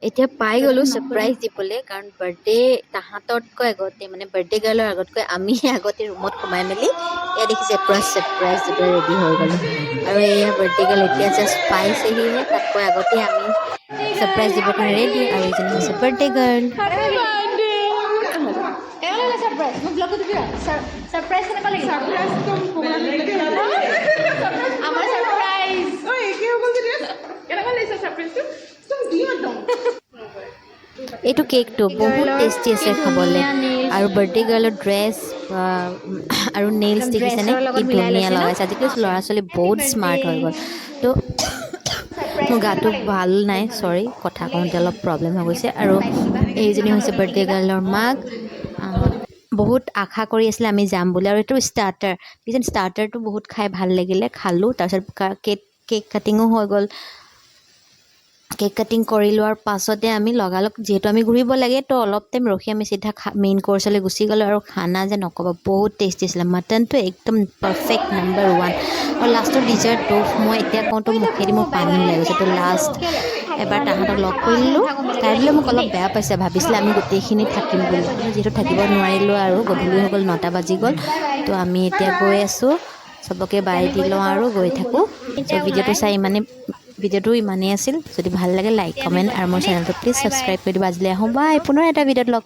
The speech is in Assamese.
এতিয়া পাই গ'লো ছাৰপ্ৰাইজ দিবলৈ কাৰণ বাৰ্থডে তাহাঁততকৈ আগতে মানে বাৰ্থডে গাৰ্লৰ আগতকৈ আমি আগতে ৰুমত সোমাই মেলি এয়া দেখিছে পূৰা ছাৰপ্ৰাইজ দিবলৈ ৰেডি হৈ গ'লোঁ আৰু এয়া বাৰ্থডে গাৰ্ল এতিয়া জাষ্ট পাইছেহিহে তাতকৈ আগতে আমি ছাৰপ্ৰাইজ দিবৰ কাৰণে ৰেডি আৰু এইজনী হৈছে বাৰ্থডে গাৰ্ল এইটো কেকটো বহুত টেষ্টি আছে খাবলৈ আৰু বাৰ্থডে গাৰ্লৰ ড্ৰেছ আৰু নেইলছ দেখিছেনে কি ধুনীয়া লগাইছে আজিকালি ল'ৰা ছোৱালী বহুত স্মাৰ্ট হৈ গ'ল তো মোৰ গাটো ভাল নাই চৰি কথা কওঁতে অলপ প্ৰব্লেম হৈ গৈছে আৰু এইজনী হৈছে বাৰ্থডে গাৰ্লৰ মাক বহুত আশা কৰি আছিলে আমি যাম বুলি আৰু এইটো ষ্টাৰ্টাৰটো বহুত খাই ভাল লাগিলে খালোঁ তাৰপিছত কেক কাটিঙো হৈ গ'ল কেক কাটিং কৰি লোৱাৰ পাছতে আমি লগালগ যিহেতু আমি ঘূৰিব লাগে তো অলপ টাইম ৰখি আমি চিধা মেইন কৰ্চলৈ গুচি গ'লোঁ আৰু খানা যে নক'ব বহুত টেষ্টি আছিলে মাটনটো একদম পাৰফেক্ট নাম্বাৰ 1 আৰু লাষ্টৰ ডিজাৰ্টটো মই এতিয়া কওঁতো মুখেদি মোৰ পানী ওলাই গৈছে তো লাষ্ট এবাৰ তাহাঁতক লগ কৰি দিলোঁ তাই বোলে মোক অলপ বেয়া পাইছে ভাবিছিলে আমি গোটেইখিনি থাকিম বুলি কিন্তু যিহেতু থাকিব নোৱাৰিলোঁ আৰু গধূলি হৈ গ'ল 9টা বাজি গ'ল তো আমি এতিয়া গৈ আছোঁ চবকে বাই দি লওঁ আৰু গৈ থাকোঁ চ' ভিডিঅ'টো ইমানেই আছিল যদি ভাল লাগে লাইক কমেণ্ট আৰু মোৰ চেনেলটো প্লিজ ছাবস্ক্ৰাইব কৰি দিবা আজিলৈ আহোঁ বাই পুনৰ এটা ভিডিঅ'ত লগ